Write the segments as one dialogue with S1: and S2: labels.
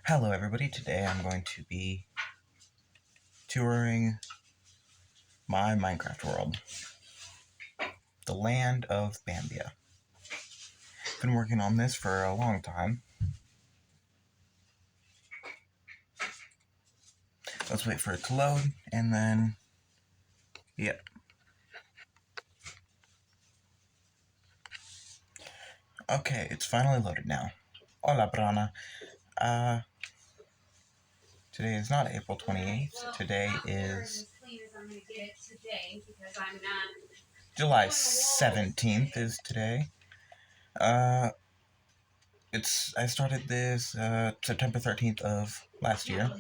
S1: Hello everybody, today I'm going to be touring my Minecraft world, the land of Bambia. I've been working on this for a long time. Let's wait for it to load, and then, yep. Okay, it's finally loaded now. Hola, Brana. Today is not April 28th, today is July 17th is today. I started this September 13th of last year.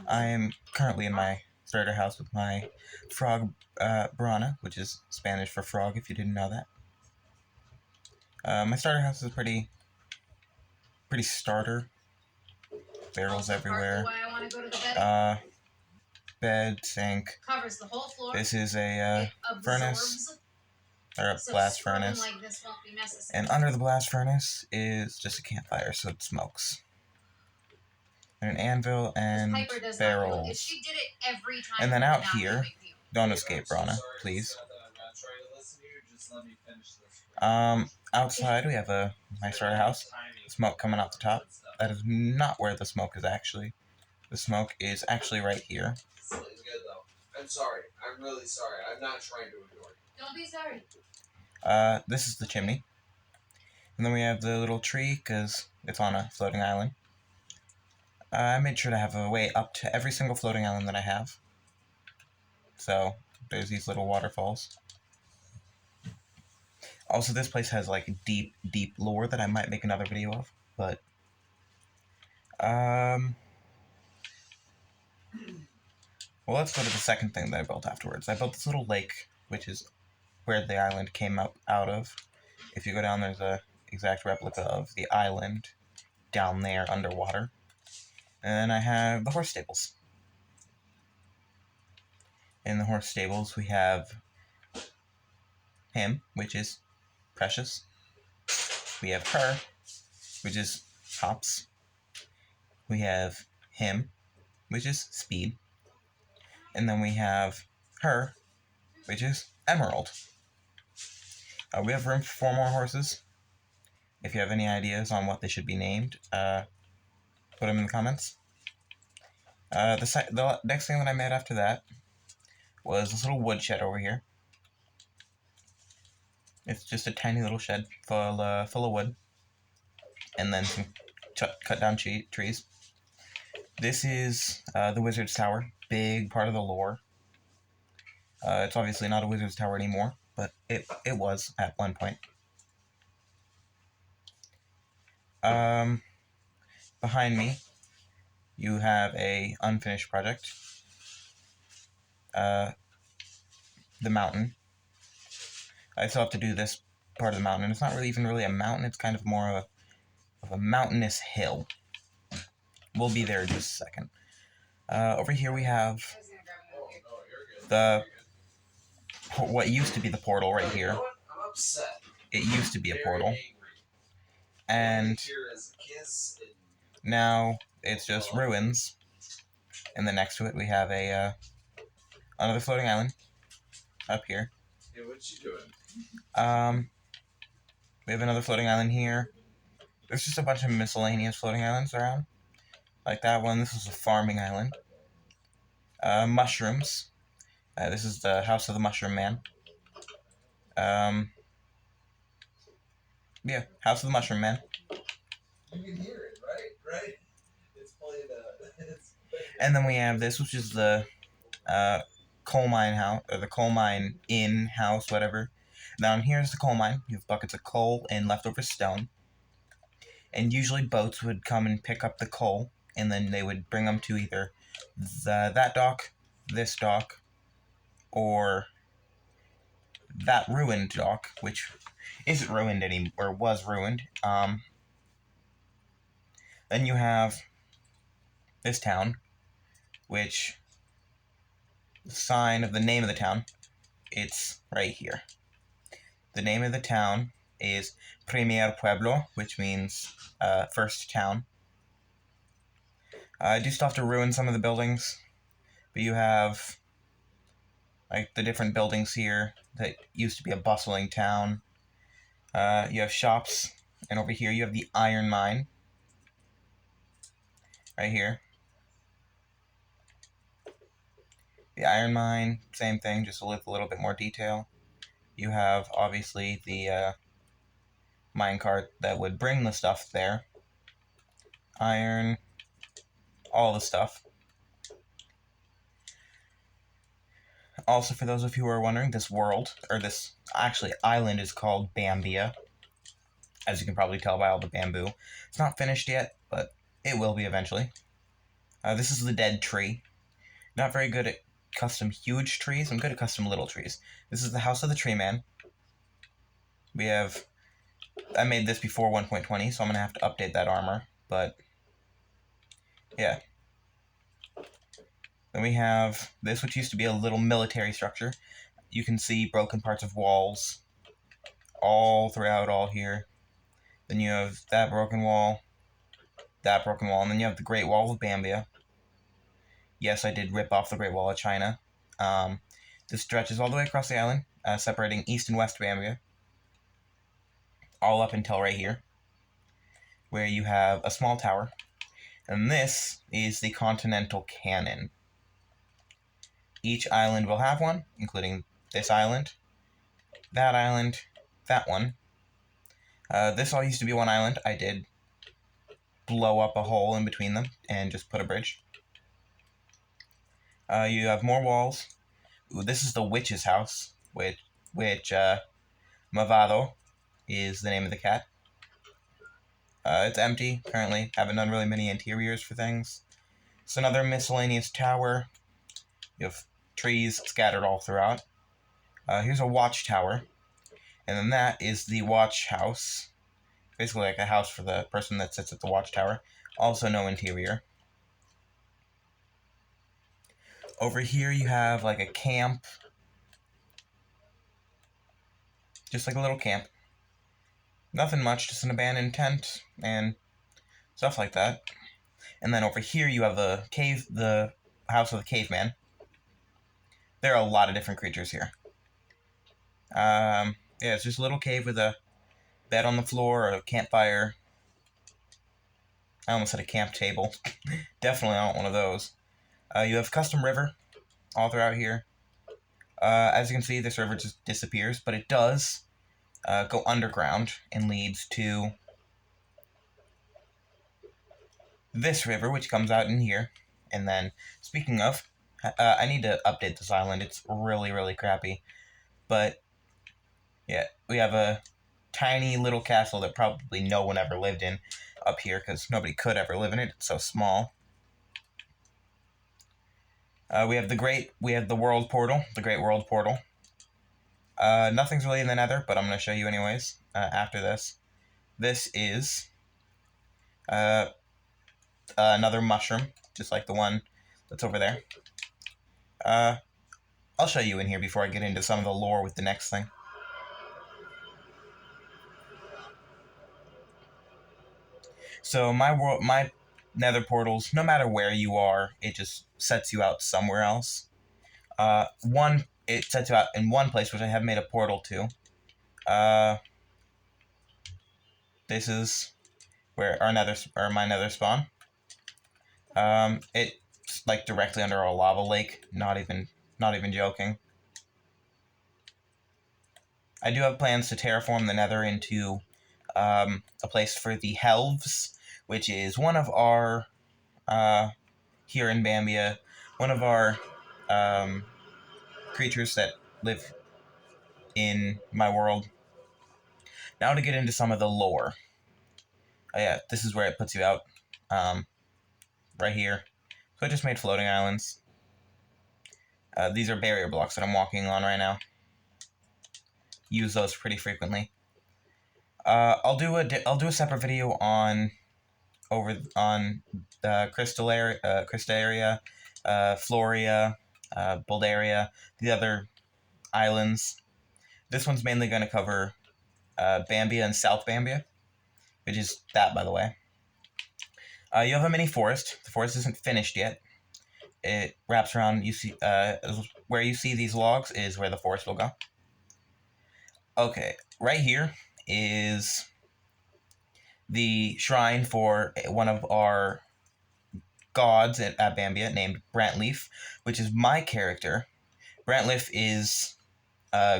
S1: I am currently in my starter house with my frog, Brana, which is Spanish for frog, if you didn't know that. My starter house is pretty starter. Barrels everywhere. Bed, sink.
S2: Covers the whole floor.
S1: This is a furnace, or a blast furnace.
S2: Like this won't be necessary.
S1: And under the blast furnace is just a campfire, so it smokes. And an anvil and barrels.
S2: She did it every time.
S1: And then out here, don't escape, Brana, please. Outside we have a nice starter house. Smoke coming out the top. That is not where the smoke is actually. The smoke is actually right here.
S3: It's good though. I'm sorry. I'm really sorry. I'm not trying to ignore you.
S2: Don't be sorry.
S1: This is the chimney. And then we have the little tree, because it's on a floating island. I made sure to have a way up to every single floating island that I have. So, there's these little waterfalls. Also, this place has, like, deep lore that I might make another video of, but... Well, let's go to the second thing that I built afterwards. I built this little lake, which is where the island came out of. If you go down, there's a exact replica of the island down there underwater. And then I have the horse stables. In the horse stables, we have him, which is Precious. We have her, which is Hops. We have him, which is Speed. And then we have her, which is Emerald. We have room for 4 more horses. If you have any ideas on what they should be named, put them in the comments. The next thing that I made after that was this little woodshed over here. It's just a tiny little shed full of wood, and then some cut down trees. This is the Wizard's Tower, big part of the lore. It's obviously not a Wizard's Tower anymore, but it was at one point. Behind me, you have a unfinished project. The mountain. I still have to do this part of the mountain. It's not really even a mountain. It's kind of more of a mountainous hill. We'll be there in just a second. Over here we have what used to be the portal right here.
S3: I'm upset.
S1: It used to be a portal. And now it's just ruins. And then next to it we have another floating island up here.
S3: Hey, what you doing?
S1: We have another floating island here. There's just a bunch of miscellaneous floating islands around. Like that one. This is a farming island. Mushrooms. This is the house of the Mushroom Man. Yeah, House of the Mushroom Man.
S3: You can hear it, right? It's playing.
S1: And then we have this, which is the coal mine house, or the coal mine inn house, whatever. Down here is the coal mine. You have buckets of coal and leftover stone. And usually boats would come and pick up the coal, and then they would bring them to either that dock, this dock, or that ruined dock, which isn't ruined anymore, or was ruined. Then you have this town, which the sign of the name of the town, it's right here. The name of the town is Primer Pueblo, which means first town. I do still have to ruin some of the buildings, but you have like the different buildings here that used to be a bustling town. You have shops, and over here you have the iron mine. Right here. The iron mine, same thing, just with a little bit more detail. You have, obviously, the minecart that would bring the stuff there. Iron, all the stuff. Also, for those of you who are wondering, this world, or this, actually, island is called Bambia. As you can probably tell by all the bamboo. It's not finished yet, but it will be eventually. This is the dead tree. Not very good at custom huge trees. I'm good at custom little trees. This is the house of the tree man. We have... I made this before 1.20, so I'm going to have to update that armor. But, yeah. Then we have this, which used to be a little military structure. You can see broken parts of walls all throughout all here. Then you have that broken wall, and then you have the Great Wall of Bambia. Yes, I did rip off the Great Wall of China. This stretches all the way across the island, separating East and West Bambia. All up until right here, where you have a small tower. And this is the Continental Cannon. Each island will have one, including this island, that one. This all used to be one island. I did blow up a hole in between them and just put a bridge. You have more walls. Ooh, this is the witch's house, which Mavado is the name of the cat. It's empty, currently. Haven't done really many interiors for things. It's another miscellaneous tower. You have trees scattered all throughout. Here's a watchtower. And then that is the watch house. Basically like a house for the person that sits at the watchtower. Also no interior. Over here you have like a camp. Just like a little camp. Nothing much, just an abandoned tent and stuff like that. And then over here you have the cave, the house of the caveman. There are a lot of different creatures here. Yeah, it's just a little cave with a bed on the floor, a campfire. I almost said a camp table. Definitely not one of those. You have custom river all throughout here. As you can see, this river just disappears, but it does go underground and leads to this river, which comes out in here. And then, speaking of, I need to update this island. It's really, really crappy. But, yeah, we have a tiny little castle that probably no one ever lived in up here, because nobody could ever live in it. It's so small. We have the world portal, the Great World Portal. Nothing's really in the nether, but I'm going to show you anyways after this. This is another mushroom, just like the one that's over there. I'll show you in here before I get into some of the lore with the next thing. So my nether portals, no matter where you are, it just sets you out somewhere else. It sets you out in one place, which I have made a portal to. This is where my nether spawn. It's like directly under a lava lake. Not even joking. I do have plans to terraform the nether into a place for the Helves, which is one of our here in Bambia, one of our creatures that live in my world. Now to get into some of the lore. Yeah, this is where it puts you out. Right here. So I just made floating islands. These are barrier blocks that I'm walking on right now. Use those pretty frequently. I'll do a separate video on Crystal Floria, Bulgaria, the other islands. This one's mainly going to cover Bambia and South Bambia, which is that, by the way. You have a mini forest. The forest isn't finished yet. It wraps around. You see, where you see these logs is where the forest will go. Okay, right here is the shrine for one of our gods at Bambia named Brantleaf, which is my character. Brantleaf is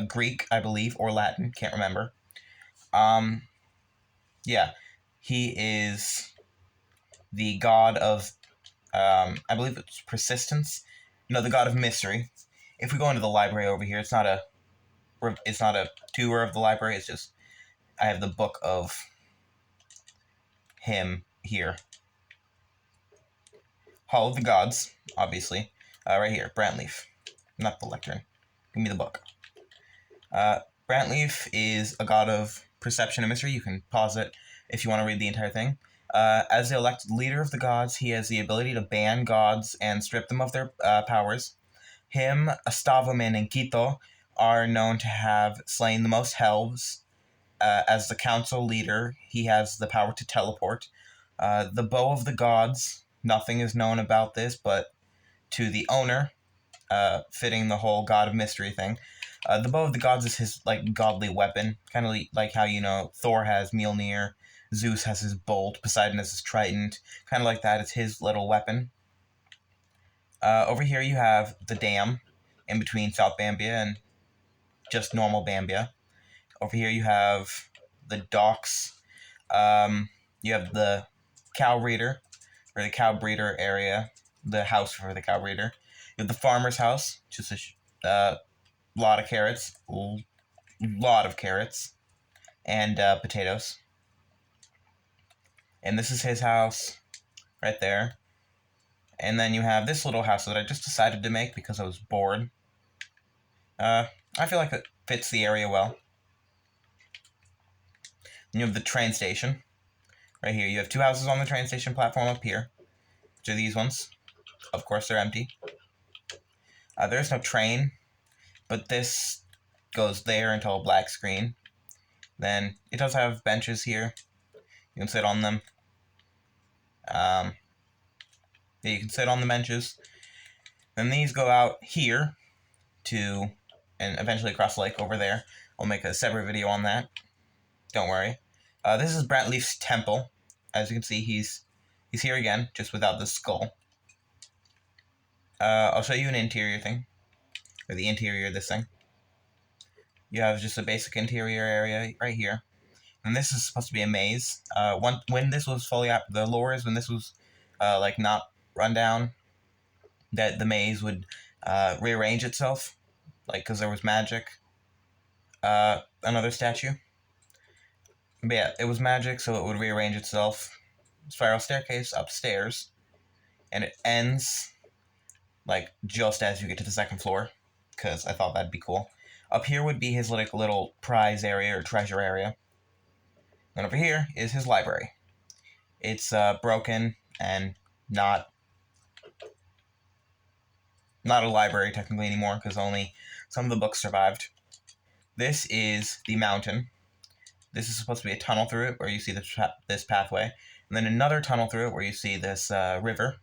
S1: Greek, I believe, or Latin. Can't remember. Yeah, he is the god of I believe it's persistence. No, the god of mystery. If we go into the library over here, it's not a tour of the library. It's just I have the book of him here. Hall of the Gods, obviously, right here. Brantleaf, not the lectern. Give me the book. Brantleaf is a god of perception and mystery. You can pause it if you want to read the entire thing. As the elected leader of the gods, he has the ability to ban gods and strip them of their powers. Him, Astavomin, and Quito are known to have slain the most helves. As the council leader, he has the power to teleport. The bow of the gods, nothing is known about this, but to the owner, fitting the whole god of mystery thing. The bow of the gods is his like godly weapon, kind of like how Thor has Mjolnir, Zeus has his bolt, Poseidon has his trident, kind of like that. It's his little weapon. Over here you have the dam in between South Bambia and just normal Bambia. Over here you have the docks. You have the cow breeder, or the cow breeder area, the house for the cow breeder. You have the farmer's house, just a lot of carrots, and potatoes. And this is his house, right there. And then you have this little house that I just decided to make because I was bored. I feel like it fits the area well. And you have the train station, right here. You have two houses on the train station platform up here, which are these ones. Of course, they're empty. There's no train, but this goes there until a black screen. Then it does have benches here. You can sit on them. Yeah, you can sit on the benches. Then these go out here to, and eventually across the lake over there. I'll make a separate video on that. Don't worry. This is Brantleaf's temple. As you can see, he's here again, just without the skull. I'll show you an interior thing, or the interior of this thing. You have just a basic interior area right here. And this is supposed to be a maze. When this was fully out, the lore is when this was like not run down, that the maze would rearrange itself, like because there was magic. Another statue. But yeah, it was magic, so it would rearrange itself. Spiral staircase upstairs, and it ends like just as you get to the second floor, because I thought that'd be cool. Up here would be his like little prize area or treasure area. And over here is his library. It's broken and not a library technically anymore because only some of the books survived. This is the mountain. This is supposed to be a tunnel through it where you see this pathway. And then another tunnel through it where you see this river.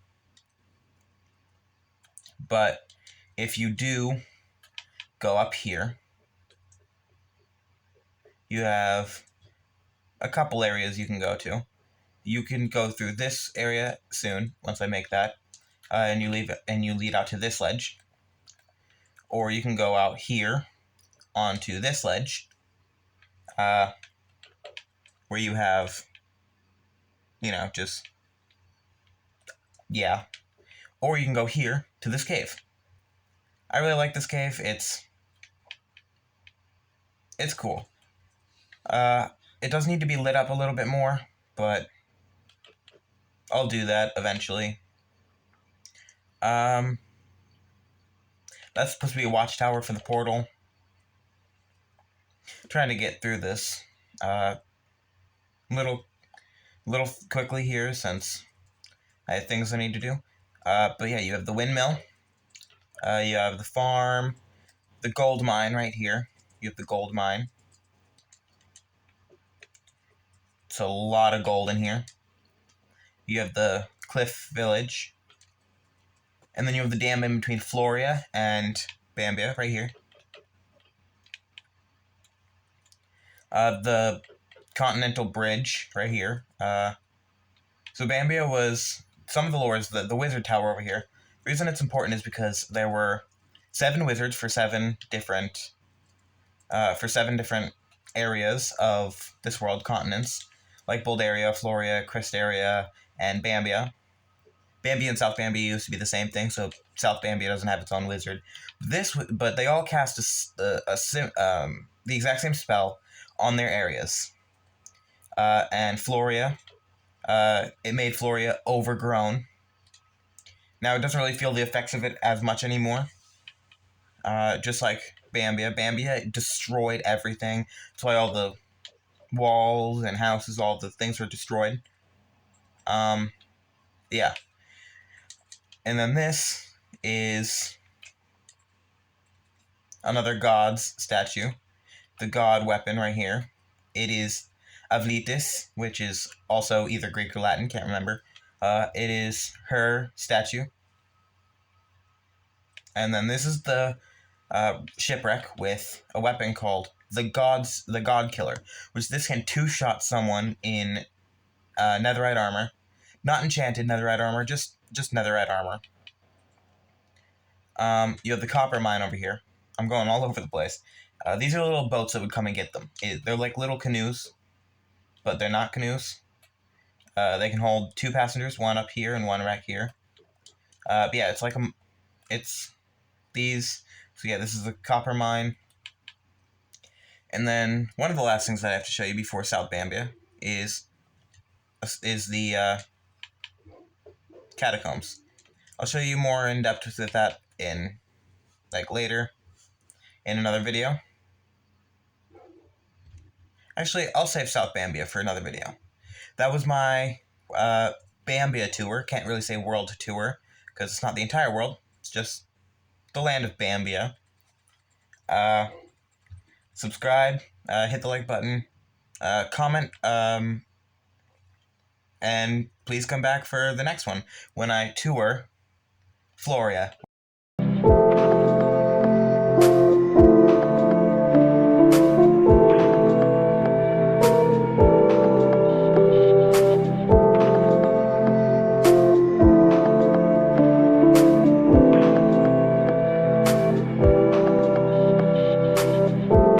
S1: But if you do go up here, you have a couple areas you can go to. You can go through this area soon, once I make that, and you lead out to this ledge. Or you can go out here onto this ledge, where you have, just, yeah. Or you can go here to this cave. I really like this cave. It's cool. It does need to be lit up a little bit more, but I'll do that eventually. That's supposed to be a watchtower for the portal. I'm trying to get through this little quickly here since I have things I need to do. But yeah, you have the windmill. You have the farm, the gold mine right here. You have the gold mine. It's a lot of gold in here. You have the cliff village. And then you have the dam in between Floria and Bambia, right here. The Continental Bridge, right here. So Bambia was, some of the lore is the Wizard Tower over here. The reason it's important is because there were 7 wizards for 7 different areas of this world, continents, like Boldaria, Floria, Cristaria, and Bambia. Bambia and South Bambia used to be the same thing, so South Bambia doesn't have its own wizard. But they all cast the exact same spell on their areas. And Floria, it made Floria overgrown. Now it doesn't really feel the effects of it as much anymore. Just like Bambia. Bambia destroyed everything. That's why all the walls and houses, all the things were destroyed. Yeah. And then this is another god's statue. The god weapon right here. It is Avlitis, which is also either Greek or Latin, can't remember. It is her statue. And then this is the shipwreck with a weapon called the God Killer, which this can 2-shot someone in netherite armor. Not enchanted netherite armor, just netherite armor. You have the copper mine over here. I'm going all over the place. These are little boats that would come and get them. They're like little canoes, but they're not canoes. They can hold 2 passengers, one up here and one back here. But yeah, it's like it's these. So yeah, this is the copper mine. And then one of the last things that I have to show you before South Bambia is the catacombs. I'll show you more in depth with that in later in another video. Actually, I'll save South Bambia for another video. That was my Bambia tour. Can't really say world tour because it's not the entire world. It's just the land of Bambia. Subscribe, hit the like button, comment, and please come back for the next one when I tour Floria.